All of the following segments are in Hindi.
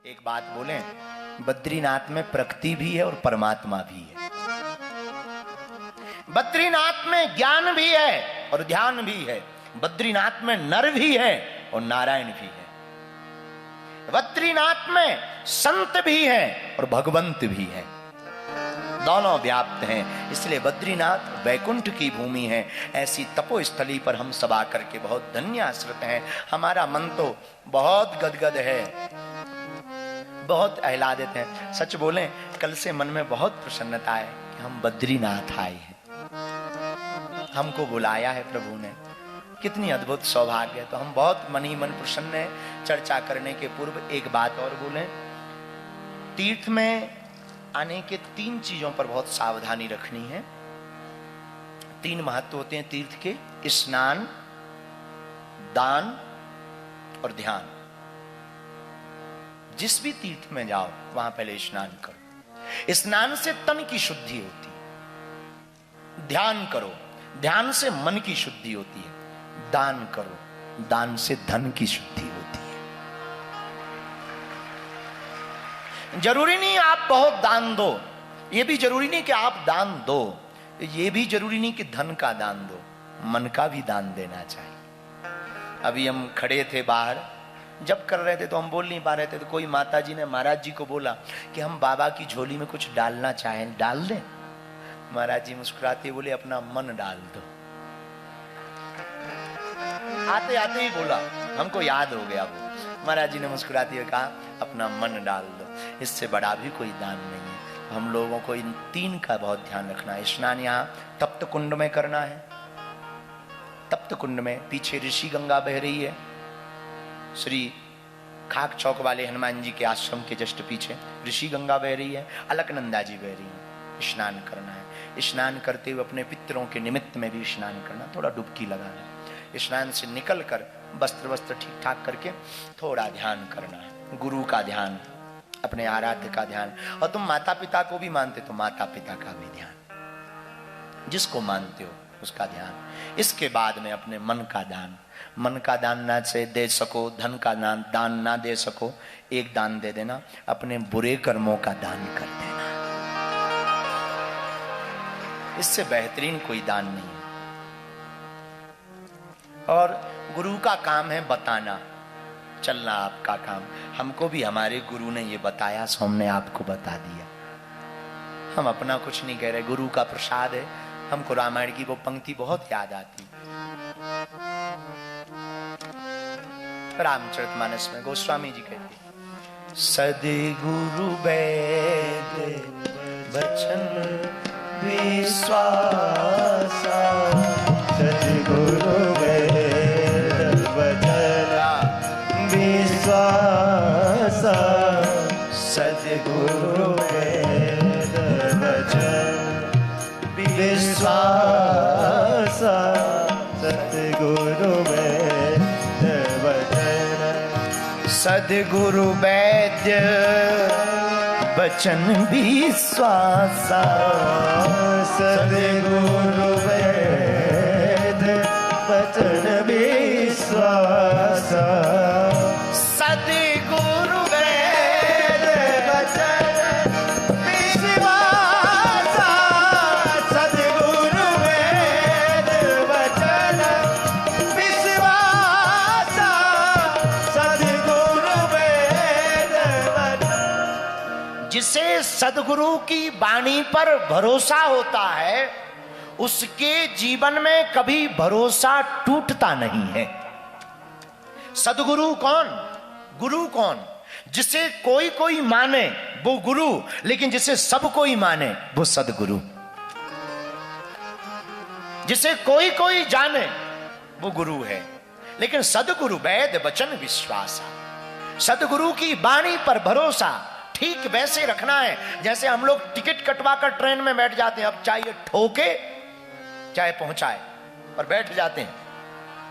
एक बात बोलें, बद्रीनाथ में प्रकृति भी है और परमात्मा भी है। बद्रीनाथ में ज्ञान भी है और ध्यान भी है। बद्रीनाथ में नर भी है और नारायण भी है। बद्रीनाथ में संत भी है और भगवंत भी है, दोनों व्याप्त हैं। इसलिए बद्रीनाथ वैकुंठ की भूमि है। ऐसी तपोस्थली पर हम सब आकर के बहुत धन्य आश्रित हैं। हमारा मन तो बहुत गदगद है, बहुत आह्लादित है। सच बोलें, कल से मन में बहुत प्रसन्नता है कि हम बद्रीनाथ आए हैं, हमको बुलाया है प्रभु ने। कितनी अद्भुत सौभाग्य है। तो हम बहुत मन ही मन प्रसन्न है। चर्चा करने के पूर्व एक बात और बोलें, तीर्थ में आने के 3 चीजों पर बहुत सावधानी रखनी है। 3 महत्व होते हैं तीर्थ के: स्नान, दान और ध्यान। जिस भी तीर्थ में जाओ वहां पहले स्नान करो। स्नान से तन की शुद्धि होती है। ध्यान करो, ध्यान से मन की शुद्धि होती है। दान करो, दान से धन की शुद्धि होती है। जरूरी नहीं आप बहुत दान दो, ये भी जरूरी नहीं कि आप दान दो, ये भी जरूरी नहीं कि धन का दान दो, मन का भी दान देना चाहिए। अभी हम खड़े थे बाहर, जब कर रहे थे तो हम बोल नहीं पा रहे थे, तो कोई माता जी ने महाराज जी को बोला कि हम बाबा की झोली में कुछ डालना चाहें, डाल दें? महाराज जी मुस्कुराते बोले, अपना मन डाल दो। आते आते ही बोला, हमको याद हो गया वो। महाराज जी ने मुस्कुराते हुए कहा, अपना मन डाल दो। इससे बड़ा भी कोई दान नहीं है। हम लोगों को इन 3 का बहुत ध्यान रखना है। स्नान यहाँ तप्त कुंड में करना है। तप्त कुंड में पीछे ऋषि गंगा बह रही है। श्री खाक चौक वाले हनुमान जी के आश्रम के जस्ट पीछे ऋषि गंगा बह रही है, अलकनंदा जी बह रही है। स्नान करना है। स्नान करते हुए अपने पितरों के निमित्त में भी स्नान करना, थोड़ा डुबकी लगाना है। स्नान से निकलकर वस्त्र ठीक ठाक करके थोड़ा ध्यान करना है। गुरु का ध्यान, अपने आराध्य का ध्यान। और तुम माता पिता को भी मानते तो माता पिता का भी ध्यान, जिसको मानते हो उसका ध्यान। इसके बाद में अपने मन का दान। मन का दान ना से दे सको, धन का दान ना दे सको, एक दान दे देना, अपने बुरे कर्मों का दान कर देना। इससे बेहतरीन कोई दान नहीं है। और गुरु का काम है बताना, चलना आपका काम। हमको भी हमारे गुरु ने ये बताया, सो हमने आपको बता दिया। हम अपना कुछ नहीं कह रहे, गुरु का प्रसाद है। हमको रामायण की वो पंक्ति बहुत याद आती। रामचरितमानस में गोस्वामी जी कहते, सद्गुरु वेद वचन विश्वासा, सद्गुरु वेद वचन विश्वासा, सद्गुरु वेद वचन विश्वासा, सद्गुरु वेद वचन, सद्गुरु वैद्य वचन विश्वासा, सद्गुरु वेद वचन विश्वासा, सद्गुरु वेद वचन विश्वासा, सद्गुरु वेद वचन विश्वासा, सद्गुरु वेद वचन। जिसे सद्गुरु की वाणी पर भरोसा होता है, उसके जीवन में कभी भरोसा टूटता नहीं है। सद्गुरु कौन? गुरु कौन? जिसे कोई कोई माने वो गुरु, लेकिन जिसे सब कोई माने वो सद्गुरु। जिसे कोई कोई जाने वो गुरु है, लेकिन सद्गुरु वेद वचन विश्वासा। सद्गुरु की वाणी पर भरोसा ठीक वैसे रखना है जैसे हम लोग टिकट कटवा कर ट्रेन में बैठ जाते हैं। अब चाहे ठोके चाहे पहुंचाए, पर बैठ जाते हैं।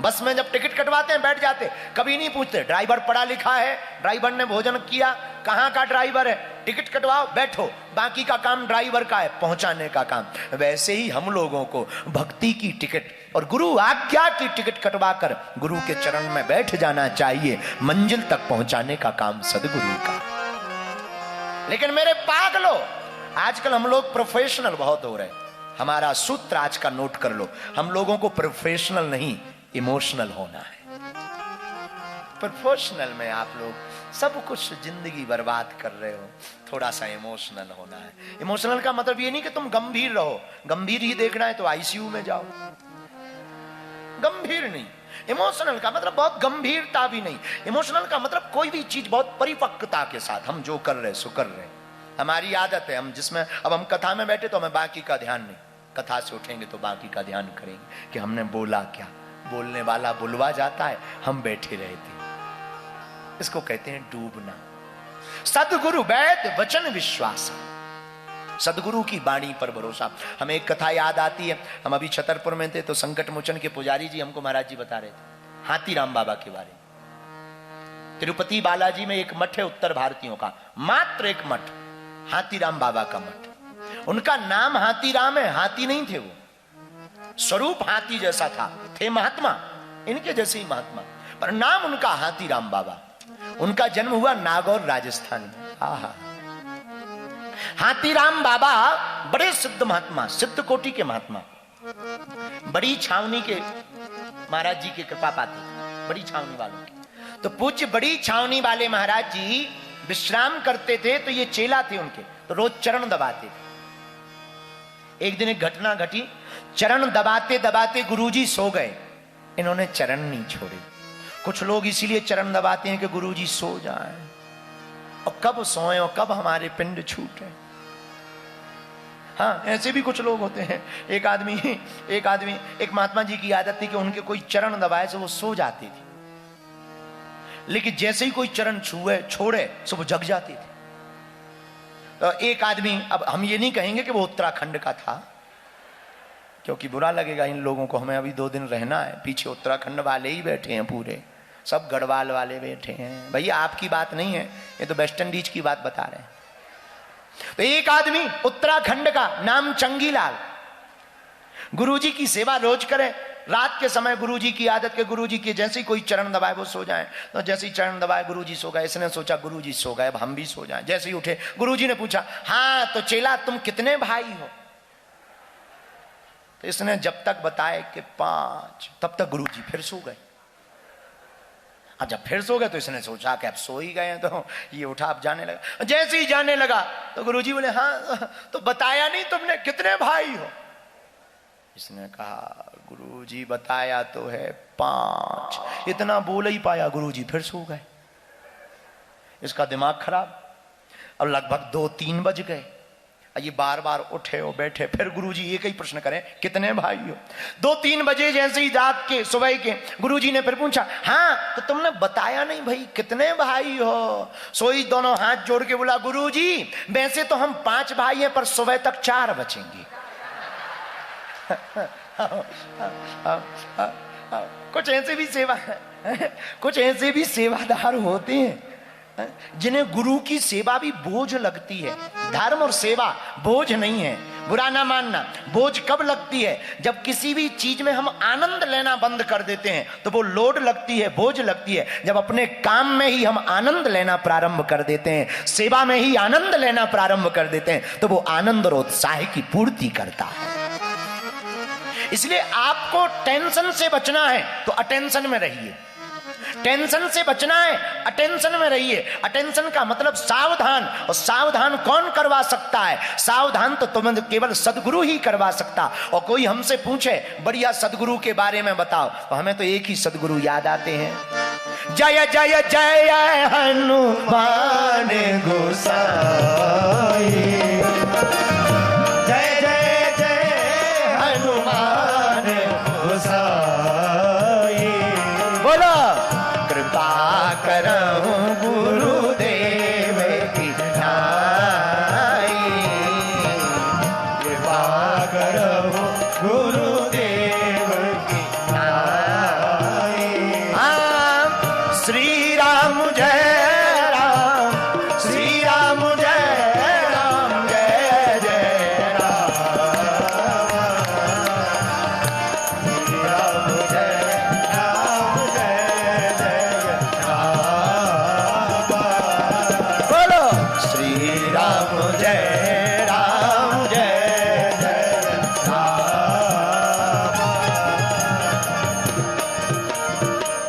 बस में जब टिकट कटवाते हैं बैठ जाते, कभी नहीं पूछते ड्राइवर पढ़ा लिखा है, ड्राइवर ने भोजन किया, कहां का ड्राइवर है, टिकट कटवाओ बैठो, बाकी का काम ड्राइवर का है, पहुंचाने का काम। वैसे ही हम लोगों को भक्ति की टिकट और गुरु आज्ञा की टिकट कटवा कर गुरु के चरण में बैठ जाना चाहिए। मंजिल तक पहुंचाने का काम सद्गुरु का। लेकिन मेरे पागलो, आजकल हम लोग प्रोफेशनल बहुत हो रहे हैं। हमारा सूत्र आज का नोट कर लो, हम लोगों को प्रोफेशनल नहीं इमोशनल होना है। प्रोफेशनल में आप लोग सब कुछ जिंदगी बर्बाद कर रहे हो, थोड़ा सा इमोशनल होना है। इमोशनल का मतलब ये नहीं कि तुम गंभीर रहो, गंभीर ही देखना है तो आईसीयू में जाओ, गंभीर नहीं। इमोशनल का मतलब बहुत गंभीरता भी नहीं, इमोशनल का मतलब कोई भी चीज बहुत परिपक्वता के साथ हम जो कर रहे सो कर रहे। हमारी आदत है, हम जिसमें अब हम कथा में बैठे तो हमें बाकी का ध्यान नहीं, कथा से उठेंगे तो बाकी का ध्यान करेंगे कि हमने बोला क्या। बोलने वाला बुलवा जाता है, हम बैठे रहते। इसको कहते हैं डूबना। सदगुरु वैद वचन विश्वास, सदगुरु की वाणी पर भरोसा। हमें एक कथा याद आती है, हम अभी छतरपुर में थे तो संकट मोचन के पुजारी जी हमको महाराज जी बता रहे थे हाथीराम बाबा के बारे में। तिरुपति बालाजी में एक मठ है उत्तर भारतीयों का, मात्र एक मठ, हाथीराम बाबा का मठ। उनका नाम हाथीराम है, हाथी नहीं थे वो, स्वरूप हाथी जैसा था, थे महात्मा, इनके जैसे ही महात्मा, पर नाम उनका हाथीराम बाबा। उनका जन्म हुआ नागौर राजस्थान में। आहा, हाथीराम बाबा बड़े सिद्ध महात्मा, सिद्ध कोटि के महात्मा, बड़ी छावनी के महाराज जी की कृपा पाते थे, बड़ी छावनी वालों की। तो पूज्य बड़ी छावनी वाले महाराज जी विश्राम करते थे तो ये चेला थे उनके, तो रोज चरण दबाते थे। एक दिन एक घटना घटी, चरण दबाते दबाते गुरुजी सो गए, इन्होंने चरण नहीं छोड़े। कुछ लोग इसीलिए चरण दबाते हैं कि गुरुजी सो जाएं, और कब सोएं और कब हमारे पिंड छूटे। हाँ, ऐसे भी कुछ लोग होते हैं। एक आदमी एक महात्मा जी की आदत थी कि उनके कोई चरण दबाए तो वो सो जाती थी, लेकिन जैसे ही कोई चरण छुए छोड़े तो वो जग जाती थी। तो एक आदमी, अब हम ये नहीं कहेंगे कि वो उत्तराखंड का था, क्योंकि बुरा लगेगा इन लोगों को, हमें अभी 2 दिन रहना है। पीछे उत्तराखंड वाले ही बैठे हैं, पूरे सब गढ़वाल वाले बैठे हैं। भैया आपकी बात नहीं है, ये तो वेस्ट इंडीज की बात बता रहे हैं। तो एक आदमी उत्तराखंड का, नाम चंगीलाल, गुरुजी की सेवा रोज करे। रात के समय गुरुजी की आदत के, गुरुजी के जैसे ही कोई चरण दबाए वो सो जाए, तो जैसे ही चरण दबाए गुरुजी सो गए। इसने सोचा गुरुजी सो गए, अब हम भी सो जाएं। जैसे ही उठे गुरुजी ने पूछा, हाँ तो चेला तुम कितने भाई हो? तो इसने जब तक बताए कि 5, तब तक गुरुजी फिर सो गए। अब जब फिर सो गए तो इसने सोचा कि अब सो ही गए हैं, तो ये उठा, अब जाने लगा। जैसे ही जाने लगा तो गुरुजी बोले, हाँ तो बताया नहीं तुमने कितने भाई हो? इसने कहा, गुरुजी बताया तो है 5। इतना बोल ही पाया, गुरुजी फिर सो गए। इसका दिमाग खराब। अब लगभग 2-3 बज गए, ये बार बार उठे और बैठे, फिर गुरुजी एक ही प्रश्न करें, कितने भाई हो? 2-3 बजे जैसे ही रात के, सुबह के, गुरुजी ने फिर पूछा, हाँ तो तुमने बताया नहीं भाई कितने भाई हो? सोई दोनों हाथ जोड़ के बोला, गुरुजी वैसे तो हम 5 भाई हैं, पर सुबह तक 4 बचेंगे। कुछ ऐसे भी सेवादार होते हैं जिन्हें गुरु की सेवा भी बोझ लगती है। धर्म और सेवा बोझ नहीं है, बुरा ना मानना। बोझ कब लगती है? जब किसी भी चीज में हम आनंद लेना बंद कर देते हैं तो वो लोड लगती है, बोझ लगती है। जब अपने काम में ही हम आनंद लेना प्रारंभ कर देते हैं, सेवा में ही आनंद लेना प्रारंभ कर देते हैं, तो वो आनंद और उत्साह की पूर्ति करता है। इसलिए आपको टेंशन से बचना है तो अटेंशन में रहिए, टेंशन से बचना है अटेंशन में रहिए। अटेंशन का मतलब सावधान, और सावधान कौन करवा सकता है? सावधान तो तुम केवल सदगुरु ही करवा सकता। और कोई हमसे पूछे बढ़िया सदगुरु के बारे में बताओ, तो हमें तो एक ही सदगुरु याद आते हैं, जय जय जय हनुमान गोसाई, जय जय जय हनुमान गोसाई। बोलो, कृपा करहु गुरुदेव की नाई, कृपा करहु गुरुदेव की नाई। श्री राम जय राम, श्री राम जय जय